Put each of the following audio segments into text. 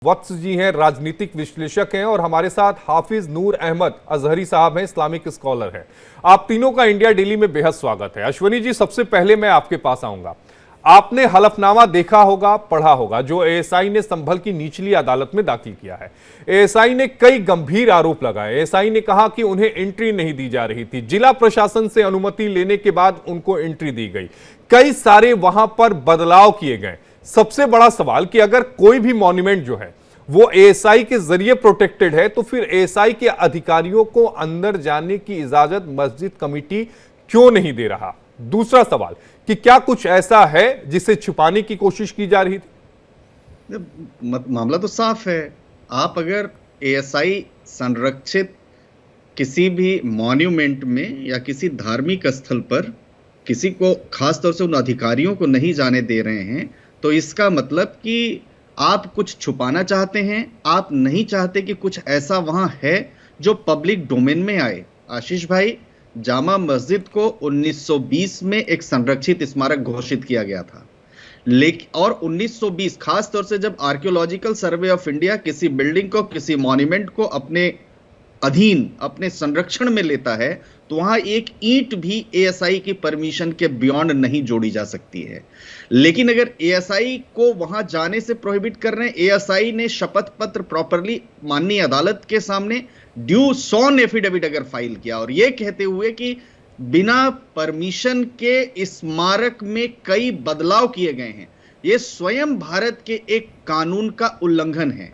वत्स जी हैं, राजनीतिक विश्लेषक हैं और हमारे साथ हाफिज नूर अहमद अजहरी साहब हैं, इस्लामिक स्कॉलर हैं। आप तीनों का इंडिया डेली में बेहद स्वागत है। अश्वनी जी, सबसे पहले मैं आपके पास आऊंगा। आपने हलफनामा देखा होगा, पढ़ा होगा, जो एएसआई ने संभल की निचली अदालत में दाखिल किया है। एएसआई ने कई गंभीर आरोप लगाए। एएसआई ने कहा कि उन्हें एंट्री नहीं दी जा रही थी, जिला प्रशासन से अनुमति लेने के बाद उनको एंट्री दी गई, कई सारे वहां पर बदलाव किए गए। सबसे बड़ा सवाल कि अगर कोई भी मॉन्यूमेंट जो है वो एएसआई के जरिए प्रोटेक्टेड है, तो फिर एएसआई के अधिकारियों को अंदर जाने की इजाजत मस्जिद कमेटी क्यों नहीं दे रहा? दूसरा सवाल कि क्या कुछ ऐसा है जिसे छुपाने की कोशिश की जा रही थी? मामला तो साफ है। आप अगर एएसआई संरक्षित किसी भी मॉन्यूमेंट में या किसी धार्मिक स्थल पर किसी को, खासतौर से उन अधिकारियों को नहीं जाने दे रहे हैं, तो इसका मतलब कि आप कुछ छुपाना चाहते हैं। आप नहीं चाहते कि कुछ ऐसा वहां है जो पब्लिक डोमेन में आए। आशीष भाई, जामा मस्जिद को 1920 में एक संरक्षित स्मारक घोषित किया गया था, लेकिन और 1920 खास तौर से जब आर्कियोलॉजिकल सर्वे ऑफ इंडिया किसी बिल्डिंग को, किसी मॉन्यूमेंट को अपने अधीन, अपने संरक्षण में लेता है, तो वहां एक ईंट भी एएसआई की परमिशन के बियॉन्ड नहीं जोड़ी जा सकती है। लेकिन अगर एएसआई को वहां जाने से प्रोहिबिट कर रहे हैं, एएसआई ने शपथ पत्र प्रॉपरली माननीय अदालत के सामने ड्यू सॉन एफिडेविट अगर फाइल किया और यह कहते हुए कि बिना परमिशन के स्मारक में कई बदलाव किए गए हैं, यह स्वयं भारत के एक कानून का उल्लंघन है।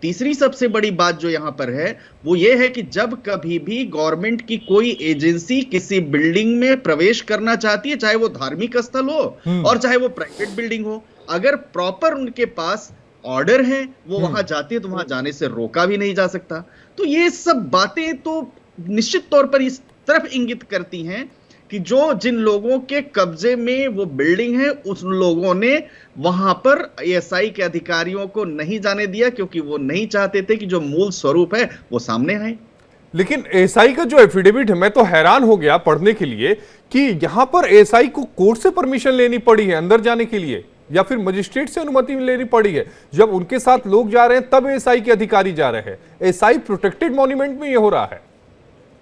तीसरी सबसे बड़ी बात जो यहां पर है वो ये है कि जब कभी भी गवर्नमेंट की कोई एजेंसी किसी बिल्डिंग में प्रवेश करना चाहती है, चाहे वो धार्मिक स्थल हो और चाहे वो प्राइवेट बिल्डिंग हो, अगर प्रॉपर उनके पास ऑर्डर है, वो वहां जाते हैं तो वहां जाने से रोका भी नहीं जा सकता। तो ये सब बातें तो निश्चित तौर पर इस तरफ इंगित करती हैं कि जो जिन लोगों के कब्जे में वो बिल्डिंग है, उस लोगों ने वहां पर एएसआई के अधिकारियों को नहीं जाने दिया, क्योंकि वो नहीं चाहते थे कि जो मूल स्वरूप है वो सामने आए। लेकिन एएसआई का जो एफिडेविट है, मैं तो हैरान हो गया पढ़ने के लिए कि यहां पर एएसआई को कोर्ट से परमिशन लेनी पड़ी है अंदर जाने के लिए, या फिर मजिस्ट्रेट से अनुमति लेनी पड़ी है। जब उनके साथ लोग जा रहे हैं तब एएसआई के अधिकारी जा रहे हैं। एएसआई प्रोटेक्टेड मॉन्यूमेंट में यह हो रहा है।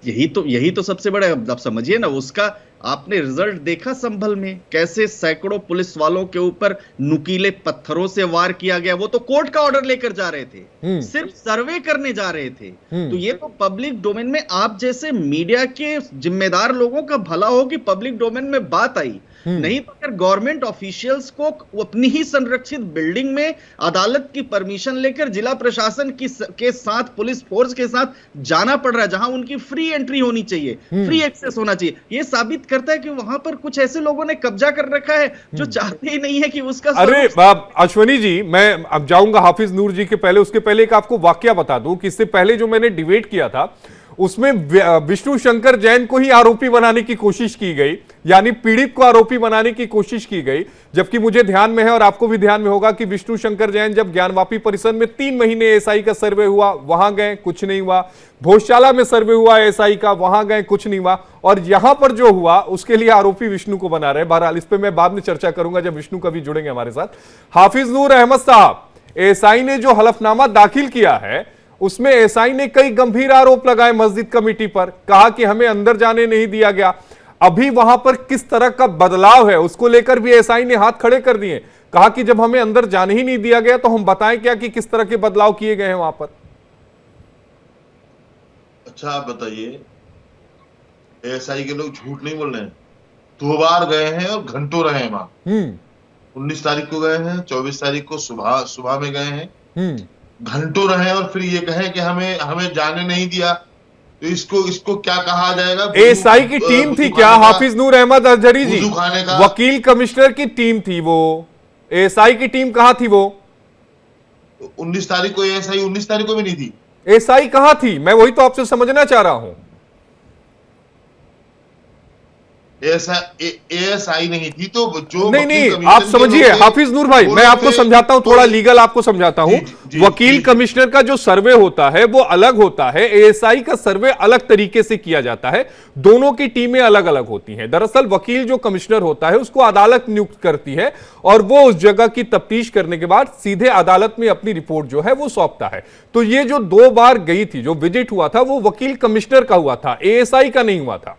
यही तो सबसे बड़ा, आप समझिए ना, उसका आपने रिजल्ट देखा संभल में, कैसे सैकड़ों पुलिस वालों के ऊपर नुकीले पत्थरों से वार किया गया। वो तो कोर्ट का ऑर्डर लेकर जा रहे थे, सिर्फ सर्वे करने जा रहे थे। तो ये तो पब्लिक डोमेन में, आप जैसे मीडिया के जिम्मेदार लोगों का भला हो कि पब्लिक डोमेन में बात आई। नहीं तो अगर गवर्नमेंट ऑफिशियल्स को अपनी ही संरक्षित बिल्डिंग में अदालत की परमिशन लेकर जिला प्रशासन के साथ, पुलिस फोर्स के साथ जाना पड़ रहा है, जहां उनकी फ्री एंट्री होनी चाहिए, फ्री एक्सेस होना चाहिए, यह साबित करता है कि वहां पर कुछ ऐसे लोगों ने कब्जा कर रखा है जो चाहते ही नहीं है कि उसका। अरे अश्वनी जी, मैं अब जाऊंगा हाफिज नूर जी के पहले, उसके पहले एक आपको वाकया बता दूं कि इससे पहले जो मैंने डिबेट किया था उसमें विष्णु शंकर जैन को ही आरोपी बनाने की कोशिश की गई, यानी पीड़ित को आरोपी बनाने की कोशिश की गई। जबकि मुझे ध्यान में है और आपको भी ध्यान में होगा कि विष्णु शंकर जैन जब ज्ञानवापी परिसर में 3 महीने एएसआई का सर्वे हुआ, वहां गए, कुछ नहीं हुआ। भोजशाला में सर्वे हुआ एएसआई का, वहां गए, कुछ नहीं हुआ। और यहां पर जो हुआ उसके लिए आरोपी विष्णु को बना रहे। बहरहाल इस पर मैं बाद में चर्चा करूंगा जब विष्णु कभी जुड़ेंगे हमारे साथ। हाफिज नूर अहमद साहब, एएसआई ने जो हलफनामा दाखिल किया है उसमें एएसआई ने कई गंभीर आरोप लगाए मस्जिद कमेटी पर, कहा कि हमें अंदर जाने नहीं दिया गया। अभी वहां पर किस तरह का बदलाव है उसको लेकर भी एएसआई ने हाथ खड़े कर दिए, कहा कि जब हमें अंदर जाने ही नहीं दिया गया तो हम बताएं क्या कि किस तरह के बदलाव किए गए हैं वहां पर। अच्छा, आप बताइए, एएसआई के लोग झूठ नहीं बोल रहे हैं। 2 बार गए हैं और घंटों रहे हैं वहां। 19 तारीख को गए हैं, 24 तारीख को सुबह में गए हैं, घंटों रहे और फिर ये कहें कि हमें जाने नहीं दिया, तो इसको क्या कहा जाएगा? एएसआई की टीम थी क्या हाफिज नूर अहमद अजहरी जी? वकील कमिश्नर की टीम थी वो। एएसआई की टीम कहां थी वो? 19 तारीख को एएसआई 19 तारीख को भी नहीं थी। एएसआई कहां थी? मैं वही तो आपसे समझना चाह रहा हूं। एएसआई नहीं थी, तो जो नहीं वकील नहीं, कमीशन आप के समझिए लोग थे, हाफिज नूर भाई, वो मैं लोग आपको थे, समझाता हूं, थोड़ा लीगल आपको समझाता हूं। वकील जी। कमिश्नर का जो सर्वे होता है वो अलग होता है, एएसआई का सर्वे अलग तरीके से किया जाता है। दोनों की टीमें अलग अलग होती हैं। दरअसल वकील जो कमिश्नर होता है उसको अदालत नियुक्त करती है और वो उस जगह की तफ्तीश करने के बाद सीधे अदालत में अपनी रिपोर्ट जो है वो सौंपता है। तो ये जो 2 बार गई थी, जो विजिट हुआ था, वो वकील कमिश्नर का हुआ था, एएसआई का नहीं हुआ था।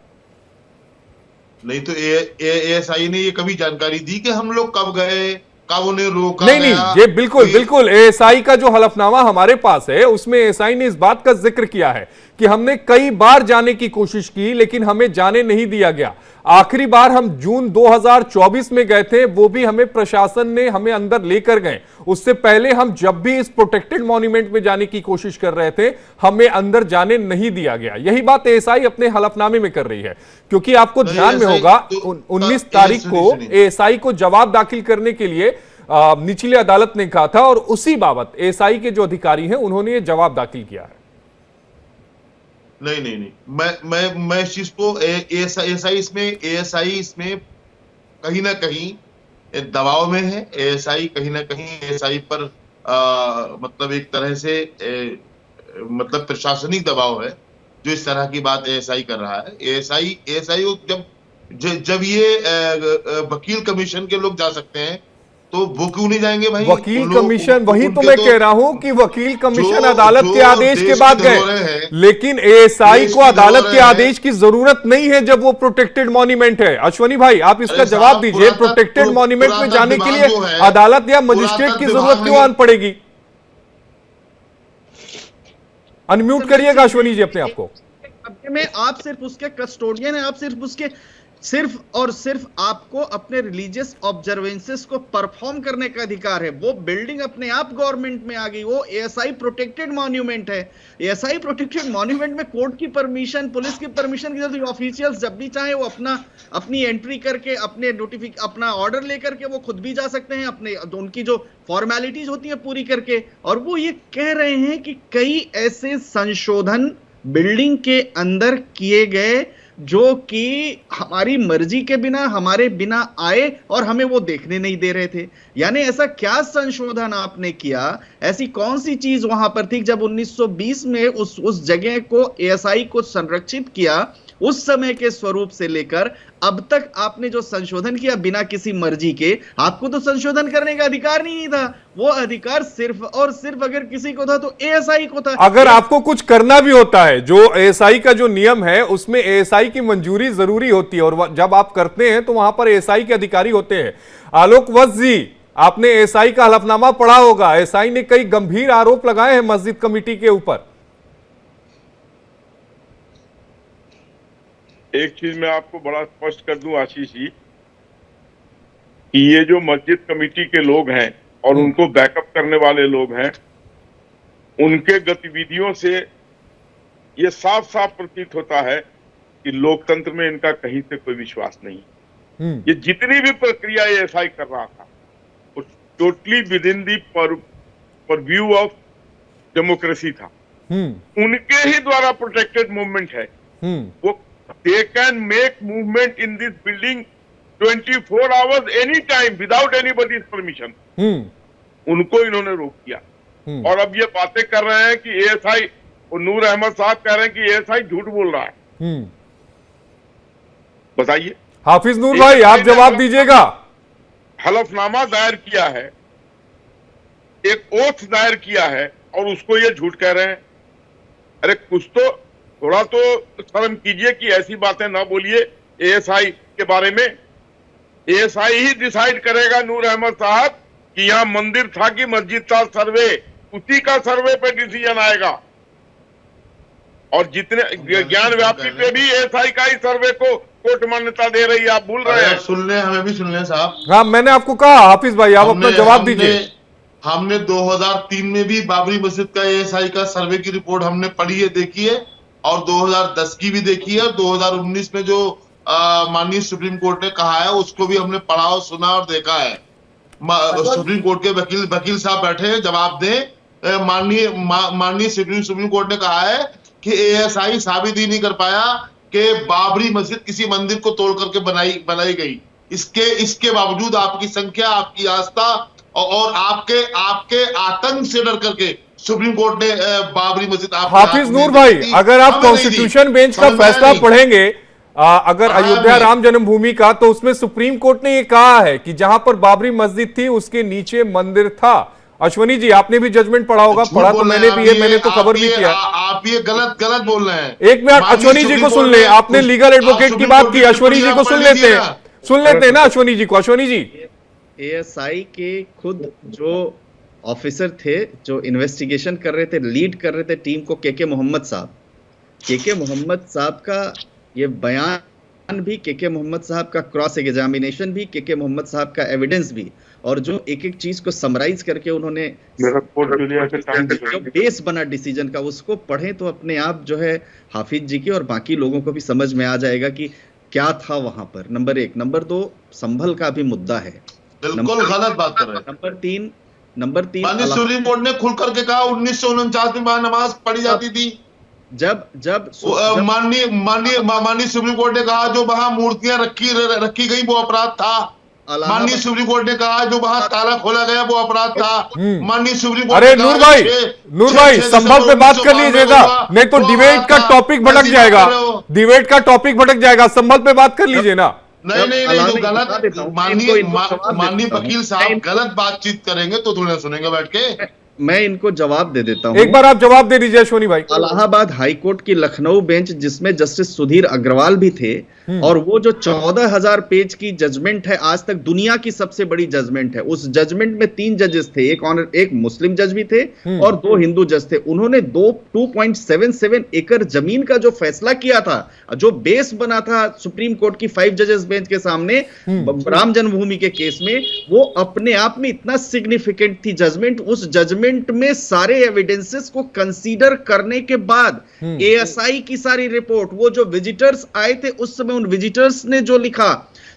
नहीं तो एएसआई ने ये कभी जानकारी दी कि हम लोग कब गए, कब उन्हें रोका नहीं गया? नहीं, ये बिल्कुल कोई- बिल्कुल एएसआई का जो हलफनामा हमारे पास है उसमें एएसआई ने इस बात का जिक्र किया है कि हमने कई बार जाने की कोशिश की लेकिन हमें जाने नहीं दिया गया। आखिरी बार हम जून 2024 में गए थे, वो भी हमें प्रशासन ने हमें अंदर लेकर गए। उससे पहले हम जब भी इस प्रोटेक्टेड मॉन्यूमेंट में जाने की कोशिश कर रहे थे, हमें अंदर जाने नहीं दिया गया। यही बात एएसआई अपने हलफनामे में कर रही है, क्योंकि आपको तो ध्यान में ASI होगा तो- 19 तो तारीख को सुनिए। एएसआई को जवाब दाखिल करने के लिए निचली अदालत ने कहा था और उसी बाबत एएसआई के जो अधिकारी हैं उन्होंने ये जवाब दाखिल किया है। नहीं, मैं इस चीज को एएसआई इसमें कहीं ना कहीं दबाव में है। एएसआई कहीं ना कहीं एएसआई पर मतलब एक तरह से मतलब प्रशासनिक दबाव है जो इस तरह की बात एएसआई कर रहा है। एएसआई जब ये वकील कमीशन के लोग जा सकते हैं तो वो क्यों नहीं जाएंगे भाई? वकील कमीशन, वही तो मैं कह रहा हूं कि वकील कमीशन जो- अदालत जो के आदेश के देश बाद की गए, धरोहरें हैं, लेकिन एएसआई देश को की अदालत के धरोहरें हैं। आदेश की जरूरत नहीं है जब वो प्रोटेक्टेड मॉन्यूमेंट है। अश्वनी भाई, आप इसका अरे जवाब साहब, दीजिए। प्रोटेक्टेड मॉन्यूमेंट में पुरातत्व जाने के विभाग लिए जो है, अदालत या मजिस्ट्रेट की पुरातत्व जरूरत विभाग क्यों में- आन पड़ेगी? अनम्यूट करिएगा अश्वनी जी अपने आप को। कब्जे में आप सिर्फ उसके कस्टोडियन है, आप सिर्फ उसके सिर्फ और सिर्फ आपको अपने रिलीजियस ऑब्जर्वेंसेस को परफॉर्म करने का अधिकार है। वो बिल्डिंग अपने आप गवर्नमेंट में आ गई, वो एएसआई प्रोटेक्टेड मॉन्यूमेंट है। एएसआई प्रोटेक्टेड मॉन्यूमेंट में कोर्ट की परमिशन, पुलिस की परमिशन की जरूरत, ऑफिशियल्स जब भी चाहे वो अपनी एंट्री करके अपना ऑर्डर लेकर के वो खुद भी जा सकते हैं, अपने उनकी जो फॉर्मेलिटीज होती है पूरी करके। और वो ये कह रहे हैं कि कई ऐसे संशोधन बिल्डिंग के अंदर किए गए जो कि हमारी मर्जी के बिना, हमारे बिना आए और हमें वो देखने नहीं दे रहे थे। यानी ऐसा क्या संशोधन आपने किया, ऐसी कौन सी चीज वहां पर थी जब 1920 में उस जगह को एएसआई को संरक्षित किया, उस समय के स्वरूप से लेकर अब तक आपने जो संशोधन किया बिना किसी मर्जी के? आपको तो संशोधन करने का अधिकार नहीं था। वो अधिकार सिर्फ और सिर्फ अगर किसी को था तो एएसआई को था। अगर आपको कुछ करना भी होता है, जो एएसआई का जो नियम है उसमें एएसआई की मंजूरी जरूरी होती है और जब आप करते हैं तो वहां पर एएसआई के अधिकारी होते हैं। आलोक वत्स जी, आपने एएसआई का हलफनामा पढ़ा होगा। एएसआई ने कई गंभीर आरोप लगाए हैं मस्जिद कमेटी के ऊपर। एक चीज मैं आपको बड़ा स्पष्ट कर दूं आशीष जी, कि ये जो मस्जिद कमेटी के लोग हैं और उनको बैकअप करने वाले लोग हैं, उनके गतिविधियों से ये साफ साफ प्रतीत होता है कि लोकतंत्र में इनका कहीं से कोई विश्वास नहीं। ये जितनी भी प्रक्रिया एएसआई कर रहा था वो totally with in the purview of democracy था। उनके ही द्वारा प्रोटेक्टेड मूवमेंट है वो। They can make movement in this building 24 hours anytime without anybody's permission. उनको इन्होंने रोक दिया। और अब ये बातें कर रहे हैं कि एएसआई, नूर अहमद साहब कह रहे हैं कि एएसआई झूठ बोल रहा है। बताइए। हाफिज नूर भाई, आप जवाब दीजिएगा। हलफनामा दायर किया है, एक ओथ दायर किया है और उसको ये झूठ कह रहे हैं। अरे कुछ तो थोड़ा तो शर्म कीजिए कि ऐसी बातें ना बोलिए एएसआई के बारे में। एएसआई ही डिसाइड करेगा नूर अहमद साहब कि यहाँ मंदिर था कि मस्जिद था, सर्वे उसी का सर्वे पे डिसीजन आएगा। और जितने ज्ञान व्यापी पे भी एएसआई का ही सर्वे को कोर्ट मान्यता दे रही है। आप भूल रहे हैं। सुन ले, हमें भी सुन ले साहब। हाँ, मैंने आपको कहा हाफिज भाई, आप अपना जवाब दीजिए। हमने 2003 में भी बाबरी मस्जिद का एएसआई का सर्वे की रिपोर्ट हमने पढ़ी है, देखी है, और 2010 की भी देखी है। 2019 में जो माननीय सुप्रीम कोर्ट ने कहा है उसको भी हमने पढ़ा और सुना और देखा है। सुप्रीम कोर्ट के वकील साहब बैठे हैं, जवाब दें। माननीय सुप्रीम कोर्ट ने कहा है कि एएसआई साबित ही नहीं कर पाया कि बाबरी मस्जिद किसी मंदिर को तोड़ करके बनाई गई। इसके बावजूद आपकी संख्या, आपकी आस्था और आपके आतंक से डर करके सुप्रीम कोर्ट ने बाबरी मस्जिद हाफिज नूर भाई, अगर आप कॉन्स्टिट्यूशन बेंच का फैसला पढ़ेंगे अगर अयोध्या राम जन्मभूमि का, तो उसमें सुप्रीम कोर्ट ने ये कहा है कि जहां पर बाबरी मस्जिद थी उसके नीचे मंदिर था। अश्वनी जी, आपने भी जजमेंट पढ़ा होगा। पढ़ा तो मैंने भी है, मैंने तो कवर भी किया। आप ये गलत बोल रहे हैं। एक मिनट अश्वनी जी को सुन ले, आपने लीगल एडवोकेट की बात की, अश्वनी जी को सुन लेते हैं ना अश्वनी जी को। अश्वनी जी, एएसआई के खुद जो ऑफिसर थे, जो इन्वेस्टिगेशन कर रहे थे, लीड कर रहे थे टीम को, के मोहम्मद साहब का ये बयान भी, के मोहम्मद साहब का क्रॉस एग्जामिनेशन भी, के मोहम्मद साहब का एविडेंस भी, और जो एक एक चीज को समराइज करके उन्होंने जो बेस बना डिसीजन का, उसको पढ़ें तो अपने आप जो है हाफिज जी की और बाकी लोगों को भी समझ में आ जाएगा कि क्या था वहां पर। नंबर 1। नंबर 2, संभल का भी मुद्दा है। बिल्कुल गलत बात कर रहे हैं। नंबर 3 सुप्रीम कोर्ट ने खुल करके कहा 1949 में वहां नमाज पढ़ी जाती थी। जब माननीय सुप्रीम कोर्ट ने कहा जो वहां मूर्तियां रखी गई वो अपराध था। माननीय सुप्रीम कोर्ट ने कहा जो वहां ताला खोला गया वो अपराध था। माननीय सुप्रीम कोर्ट अरे नूर भाई संभल पे बात कर लीजिएगा, नहीं तो डिबेट का टॉपिक भटक जाएगा। संभल पे बात कर लीजिए ना। नहीं, गलत। माननीय वकील साहब गलत बातचीत करेंगे तो थोड़ा सुनेंगे बैठ के। मैं इनको जवाब दे देता हूं। एक बार आप जवाब दे दीजिए अश्वनी भाई। इलाहाबाद हाईकोर्ट की लखनऊ बेंच, जिसमें जस्टिस सुधीर अग्रवाल भी थे, और वो जो 14,000 पेज की जजमेंट है, आज तक दुनिया की सबसे बड़ी जजमेंट है। उस जजमेंट में 3 जजेस थे, एक मुस्लिम जज भी थे और 2 हिंदू जज थे। उन्होंने 2.77 एकड़ जमीन का जो फैसला किया था, जो बेस बना था सुप्रीम कोर्ट की 5 जजेस बेंच के सामने राम जन्मभूमि के केस में, वो अपने आप में इतना सिग्निफिकेंट थी जजमेंट। उस जजमेंट में सारे एविडेंसेस को कंसीडर करने के बाद एएसआई की सारी रिपोर्ट, वो जो विजिटर्स आए थे उस समय, उन विजिटर्स ने जो लिखा,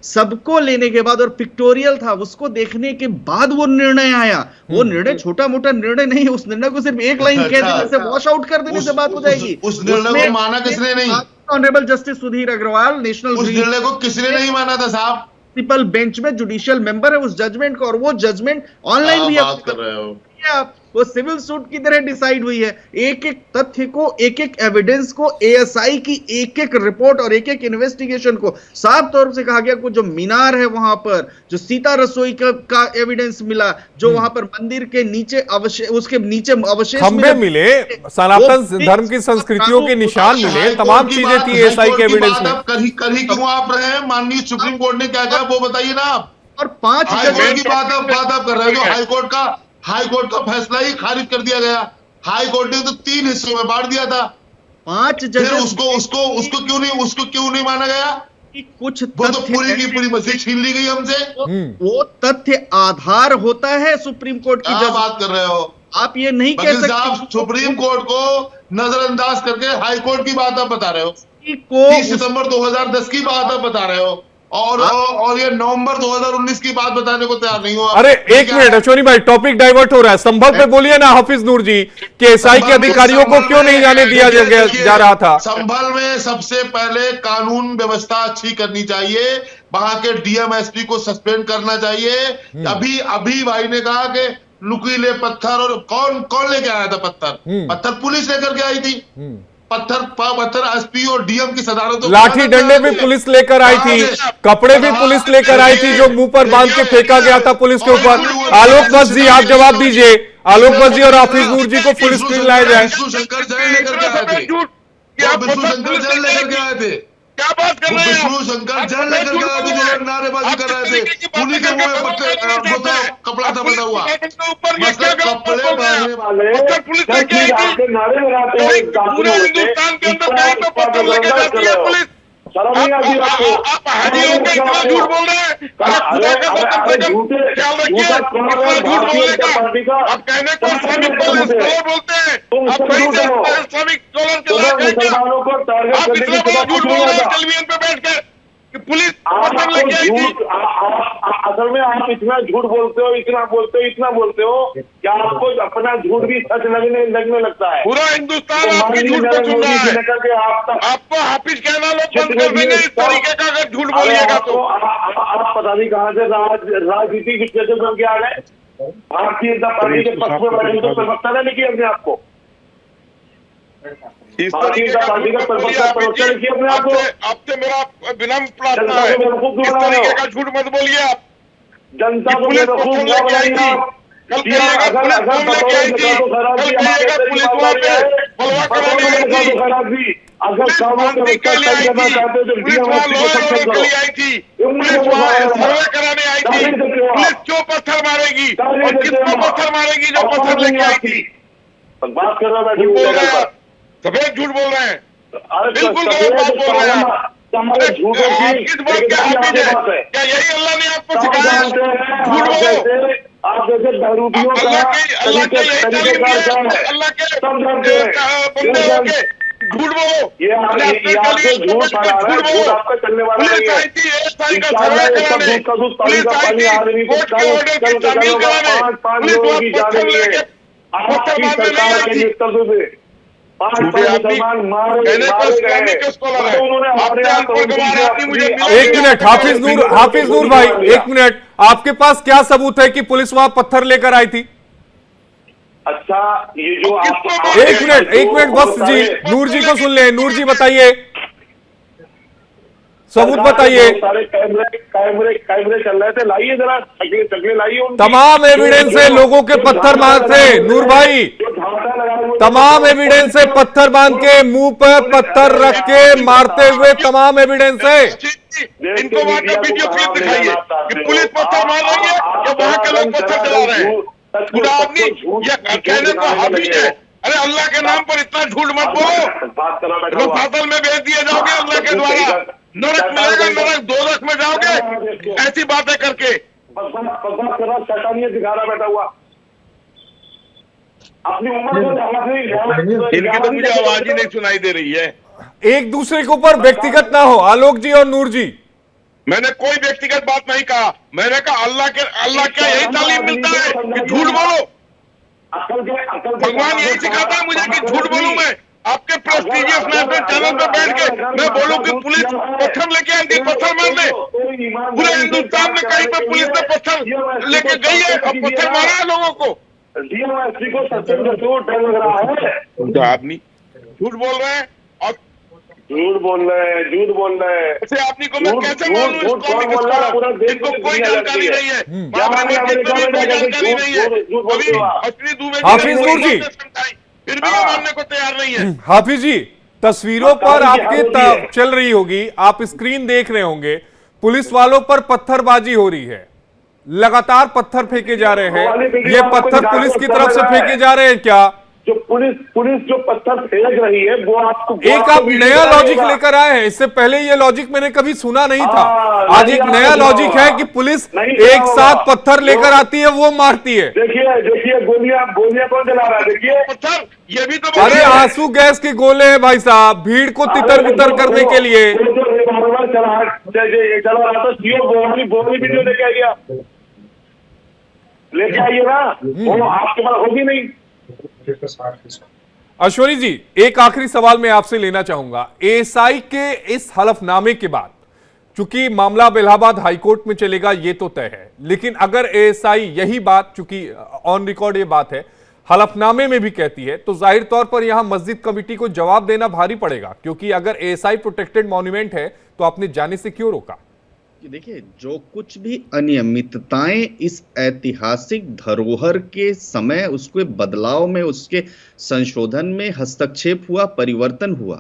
सबको लेने के बाद, और पिक्टोरियल था, उसको देखने के बाद वो निर्णय आया। वो निर्णय छोटा मोटा निर्णय नहीं है। उस निर्णय को सिर्फ एक लाइन कह देने से, वॉश आउट कर देने से बात हो जाएगी। उस निर्णय को माना किसने नहीं? Honourable justice Sudhir Agrawal, national, उस निर्णय को किसने नहीं माना था साहब? प्रिंसिपल बेंच में जुडिशियल मेंबर है उस जजमेंट का, और वो जजमेंट ऑनलाइन भी बात कर रहे हो आप, वो सिविल सूट की तरह डिसाइड हुई है। एक एक तथ्य को, एक एक एविडेंस को, एएसआई की एक एक रिपोर्ट और एक एक इन्वेस्टिगेशन को साफ तौर से कहा गया। कुछ जो मीनार है वहां पर, जो सीता रसोई का एविडेंस मिला, जो वहां पर मंदिर के नीचे उसके नीचे अवशेष खंबे मिले, सनातन धर्म की संस्कृतियों के निशान मिले, तमाम चीजें थी एएसआई के एविडेंस में। कहीं क्यों आप रहे हैं? माननीय सुप्रीम कोर्ट ने क्या कहा वो बताइए ना आप। और 5 हाईकोर्ट की बात आप कर रहे हो। हाईकोर्ट का फैसला ही खारिज कर दिया गया। हाईकोर्ट ने तो 3 हिस्सों में बांट दिया था। 5 फिर उसको क्यों नहीं माना गया? कुछ वो तो पूरी की पूरी मस्जिद छीन ली गई हमसे। वो तथ्य आधार होता है सुप्रीम कोर्ट की। क्या बात कर रहे हो आप? ये नहीं कह सकते आप सुप्रीम कोर्ट को नजरअंदाज करके हाईकोर्ट की बात आप बता रहे हो। 30 सितंबर 2010 की बात आप बता रहे हो, और ये नवंबर 2019 की बात बताने को तैयार नहीं हो। अरे एक मिनट अश्वनी भाई, टॉपिक डाइवर्ट हो रहा है। संभल पे बोलिए ना हाफिज नूर जी, कि एएसआई के अधिकारियों को क्यों नहीं जाने दिया जा रहा था? संभल में सबसे पहले कानून व्यवस्था अच्छी करनी चाहिए। वहां के डीएम एसपी को सस्पेंड करना चाहिए। अभी भाई ने कहा कि नुकीले पत्थर, और कौन लेके आया था पत्थर पुलिस लेकर के आई थी। पत्थर एसपी और डीएम की सदारत, लाठी डंडे भी पुलिस लेकर आई थी, कपड़े भी पुलिस लेकर आई थी, जो मुंह पर बांध के फेंका गया था पुलिस के ऊपर। आलोक बस जी आप जवाब दीजिए, आलोक बस जी और हाफिज नूर जी को फुल स्क्रीन लाया जाए। विष्णु शंकर जैन लेकर के आए थे। क्या बात कर रहे हैं? विष्णु शंकर जैन लेकर के आए थे, जो लोग नारेबाजी कर रहे थे। उन्हीं के मुंह में कपड़ा था बंधा हुआ। कपड़े बांधने वाले पुलिस लेके आई थी। पूरे हिंदुस्तान के अंदर कहीं पे पत्थर लेके जाती है पुलिस। आप हाजी होकर इतना झूठ बोल रहे हैं। ख्याल रखिए, झूठ बोलने का। आप कहने को इस्लामिक बोलते हैं, आप कहीं से इस्लामिक टोलर के लायक हैं क्या? आप इतना बड़ा झूठ बोल रहे हैं टेलीविजन पे बैठ के कि पुलिस पत्थर लेके आई थी। असल में आप इतना झूठ बोलते हो, इतना बोलते हो कि आपको अपना झूठ भी सच लगने लगता है। पूरा हिंदुस्तान आपके झूठ को सुन रहा है। आपको हाफिज कहना लोग बंद कर देंगे इस तरीके का अगर झूठ बोलिएगा तो। आप पता नहीं कहाँ से राजनीति की वजह से बन के आ गए। भारतीय जनता पार्टी के पक्ष में बैठे तो प्रवक्ता ने लिखी अपने आप को, इस तरीके का पार्टी का प्रवक्ता लिखी अपने आप को। आपसे मेरा विनम्र प्रार्थना है, इस तरीके का झूठ मत बोलिए आप। जनता को पुलिस पत्थर लेके आई थी, कल कहिएगा पुलिस बम लेके आई थी, कल कहिएगा पुलिस वहां पे बलवा कराने आई थी, अगर शांति के लिए आई थी, पुलिस वहां लॉ एंड ऑर्डर के लिए आई थी, पुलिस वहां सर्वे कराने आई थी। पुलिस क्यों पत्थर मारेगी और किसको पत्थर मारेगी जो पत्थर लेके आई थी? बात कर रहा झूठ बोल रहे हैं, सफेद झूठ बोल रहे हैं, बिल्कुल गलत बात बोल रहे हैं आप। आप किस बात के हाफिज है? क्या यही अल्लाह ने आपको सिखाया? झूठ बोलो। आप जैसे बहरूपियों का अल्लाह के यही तालीम दी है, अल्लाह के बंदे होके झूठ बोलो। ये आपसे झूठ आपका चलने वाला नहीं है। पुलिस आई थी एएसआई का सर्वे कराने, पुलिस आई थी कोर्ट के ऑर्डर की तामील कराने, पुलिस वहां पत्थर लेके पत्थर मारने नहीं आई थी। झूठे आदमी कहने को इस्लामी के स्कॉलर है, आपने अनपढ़ गंवार आदमी मुझे एक मिनट हाफिज नूर भाई, एक मिनट, आपके पास क्या सबूत है कि पुलिस वहां पत्थर लेकर आई थी? अच्छा, ये जो एक मिनट बस जी, नूर जी को सुन ले। नूर जी बताइए, सबूत बताइए। सारे कैमरे चल रहे थे, लाइए जरा शक्लें लाइए। तमाम एविडेंस है लोगों के पत्थर मारते, नूर भाई तमाम एविडेंस है, पत्थर बांध के मुंह पर पत्थर रख के मारते हुए तमाम एविडेंस है। इनको वहां का वीडियो क्लिप दिखाइए कि पुलिस पत्थर मार रही है या वहां के लोग पत्थर चला रहे हैं। पूरा आदमी या कहने को हाफिज है। अरे अल्लाह के नाम पर इतना झूठ मत बोलो, फासल में भेज दिए जाओगे अल्लाह के द्वारा, नरक मिलेगा, नरक दोजख में जाओगे ऐसी बातें करके। दिखा रहा बैठा हुआ अपनी उम्र को इनकी तो मुझे आवाज ही नहीं सुनाई दे रही है। एक दूसरे के ऊपर व्यक्तिगत ना हो, आलोक जी और नूर जी। मैंने कोई व्यक्तिगत बात नहीं कहा, मैंने कहा अल्लाह का यही तालीम मिलता है कि झूठ बोलो। भगवान यही सिखाता है मुझे कि झूठ बोलूं मैं। आपके प्रेस्टीजियस नेशनल चैनल पर बैठ के मैं बोलूं कि पुलिस पत्थर लेके आई थी, पत्थर मार दे। पूरे हिंदुस्तान में कहीं पर पुलिस ने पत्थर लेके गई है और पत्थर मारा है लोगों को। उनका आदमी झूठ बोल रहे हैं और झूठ बोल रहे हैं ऐसे आदमी को मैं कैसे मानूं? इनको कोई जानकारी नहीं है, जानकारी नहीं है। हाफिज नूर जी, फिर भी मानने को तैयार नहीं है। हाफिज जी, तस्वीरों पर आपके चल रही होगी, आप स्क्रीन देख रहे होंगे, पुलिस वालों पर पत्थरबाजी हो रही है, लगातार पत्थर फेंके जा रहे हैं। ये पत्थर पुलिस की तरफ से फेंके जा रहे हैं क्या? जो पुलिस जो पत्थर फेंक रही है वो आपको एक आप नया लॉजिक लेकर आए हैं, इससे पहले ये लॉजिक मैंने कभी सुना नहीं था। आज एक नया लॉजिक है कि पुलिस एक साथ पत्थर लेकर आती है, वो मारती है। देखिए गोलियां कौन चला रहा है? देखिए पत्थर, ये भी तो अरे आंसू गैस के गोले हैं भाई साहब, भीड़ को तितर बितर करने के लिए। चला रहा था बोली वीडियो लेके आइए ना, वो आपके पास होगी नहीं। अश्वनी जी, एक आखिरी सवाल मैं आपसे लेना चाहूंगा। एएसआई के इस हलफनामे के बाद, चूंकि मामला इलाहाबाद हाईकोर्ट में चलेगा ये तो तय है, लेकिन अगर एएसआई यही बात, चूंकि ऑन रिकॉर्ड ये बात है, हलफनामे में भी कहती है, तो जाहिर तौर पर यहां मस्जिद कमेटी को जवाब देना भारी पड़ेगा, क्योंकि अगर एएसआई प्रोटेक्टेड मॉन्यूमेंट है तो आपने जाने से क्यों रोका? देखिए, जो कुछ भी अनियमितताएं इस ऐतिहासिक धरोहर के समय उसके बदलाव में, उसके संशोधन में हस्तक्षेप हुआ, परिवर्तन हुआ,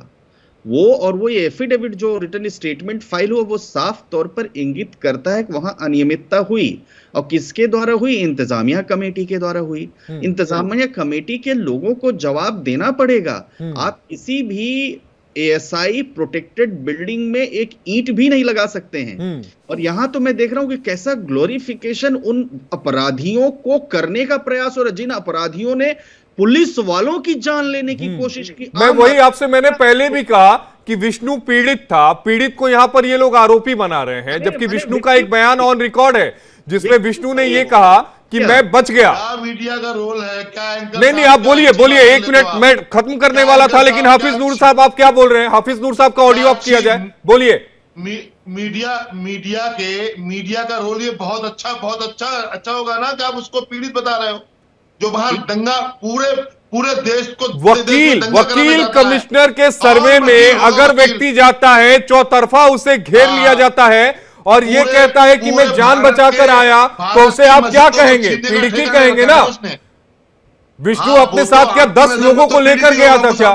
वो ये एफिडेविट जो रिटन स्टेटमेंट फाइल हुआ, वो साफ तौर पर इंगित करता है कि वहां अनियमितता हुई। और किसके द्वारा हुई? इंतजामिया कमेटी के द्वारा हुई। इंतजामिया कमेटी के लोगों को जवाब देना पड़ेगा। आप किसी भी एएसआई प्रोटेक्टेड बिल्डिंग में एक ईंट भी नहीं लगा सकते हैं। और यहां तो मैं देख रहा हूं कि कैसा ग्लोरिफिकेशन उन अपराधियों को करने का प्रयास हो रहा है, जिन अपराधियों ने पुलिस वालों की जान लेने की कोशिश की। मैंने पहले भी कहा कि विष्णु पीड़ित था, पीड़ित को यहां पर ये लोग आरोपी बना रहे हैं, जबकि विष्णु का एक बयान ऑन रिकॉर्ड है जिसमें विष्णु ने ये कहा कि मैं बच गया। क्या मीडिया का रोल है? क्या एंकर नहीं, आप बोलिए, एक मिनट, मैं खत्म करने वाला था, लेकिन हाफिज नूर साहब आप क्या बोल रहे हैं? हाफिज नूर साहब का ऑडियो ऑफ किया जाए, बोलिए। मीडिया का रोल ये बहुत अच्छा होगा ना कि आप उसको पीड़ित बता रहे हो, जो वहां दंगा पूरे देश को वकील कमिश्नर के सर्वे में अगर व्यक्ति जाता है, चौतरफा उसे घेर लिया जाता है और ये कहता है कि मैं जान बचाकर आया, तो उसे आप क्या कहेंगे? पीड़ित ही कहेंगे ना। विष्णु अपने साथ क्या 10 लोगों को लेकर गया था क्या?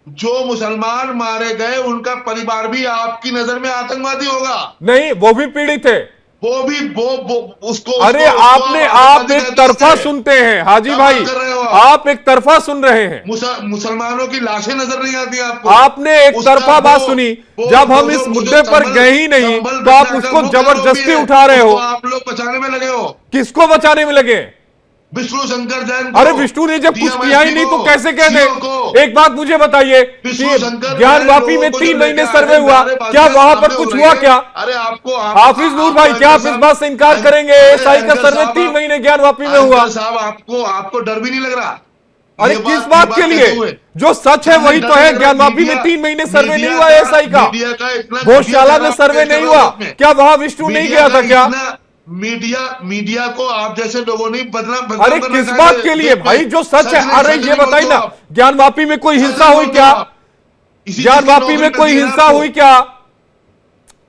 जो मुसलमान मारे गए उनका परिवार भी आपकी नजर में आतंकवादी होगा? नहीं, वो भी पीड़ित है। उसको अरे आप एक तरफा सुनते हैं हाजी भाई, आप एक तरफा सुन रहे हैं। मुसलमानों की लाशें नजर नहीं आती आपको? आपने एक तरफा बात सुनी। जब हम इस मुद्दे पर गए ही नहीं तो आप उसको जबरदस्ती उठा रहे हो। आप लोग बचाने में लगे हो। किसको बचाने में लगे? विष्णु शंकर जैन। अरे विष्णु ने जब कुछ किया ही नहीं तो कैसे कहते? एक बात मुझे बताइए कि ज्ञानवापी में 3 महीने सर्वे हुआ, क्या वहां पर कुछ हुआ क्या? अरे आपको हाफिज नूर भाई, क्या आप इस बात से इनकार करेंगे? एएसआई का सर्वे 3 महीने ज्ञानवापी में हुआ। साहब आपको डर भी नहीं लग रहा? अरे किस बात के लिए? जो सच है वही तो है। ज्ञानवापी में 3 महीने सर्वे नहीं हुआ एएसआई का। गौशाला में सर्वे नहीं हुआ, क्या वहां विष्णु नहीं गया था क्या? मीडिया को आप जैसे लोगों ने बदनाम। अरे किस बात के लिए भाई? जो सच है। अरे ये बताइए ना, ज्ञानवापी में कोई हिंसा हुई क्या? ज्ञानवापी में कोई हिंसा हुई क्या?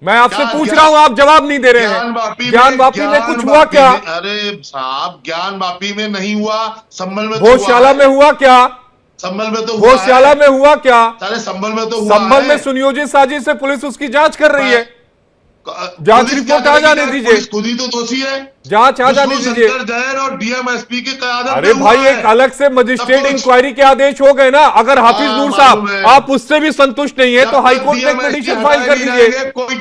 मैं आपसे पूछ रहा हूं, आप जवाब नहीं दे रहे हैं। ज्ञानवापी में कुछ हुआ क्या? अरे साहब, ज्ञानवापी में नहीं हुआ, संभल में। गौशाला में हुआ क्या? संभल में तो गौशाला में हुआ क्या? सारे संभल में तो हुआ। संभल में सुनियोजित साजिश से पुलिस उसकी जांच कर रही है। जांच रिपोर्ट आ जाने दीजिए। खुद ही तो दोषी है। जांच आ जाने दीजिए। जैन और डीएमएसपी की क़यादत। अरे भाई, एक अलग से मजिस्ट्रेट इंक्वायरी के आदेश हो गए ना। अगर हाफिज नूर साहब आप उससे भी संतुष्ट नहीं है तो हाईकोर्ट में पिटीशन फाइल कर दीजिए। कोई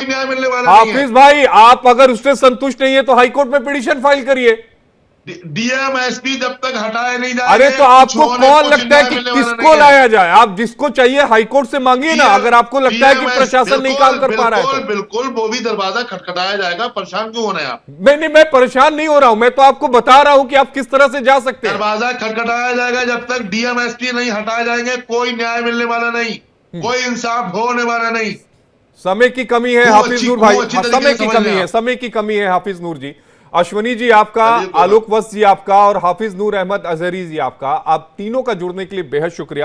न्याय मिलने वाला नहीं है। हाफिज भाई, आप अगर उससे संतुष्ट नहीं है तो हाईकोर्ट में पिटीशन फाइल करिए। डीएमएसपी जब तक हटाए नहीं जाए। अरे तो आपको कौन लगता है कि किसको लाया जाए? आप जिसको चाहिए हाईकोर्ट से मांगिए ना, अगर आपको लगता है कि प्रशासन नहीं काम कर पा रहा है तो। बिल्कुल, वो भी दरवाजा खटखटाया जाएगा। परेशान क्यों होना है आप? नहीं, मैं परेशान नहीं हो रहा हूं। मैं तो आपको बता रहा हूं कि आप किस तरह से जा सकते हैं। दरवाजा खटखटाया जाएगा। जब तक डीएमएसपी नहीं हटाए जाएंगे कोई न्याय मिलने वाला नहीं, कोई इंसाफ होने वाला नहीं। समय की कमी है हाफिज नूर भाई, समय की कमी है हाफिज नूर जी। अश्वनी जी आपका, आलोक वत्स जी आपका और हाफिज नूर अहमद अजहरी जी आपका, आप तीनों का जुड़ने के लिए बेहद शुक्रिया।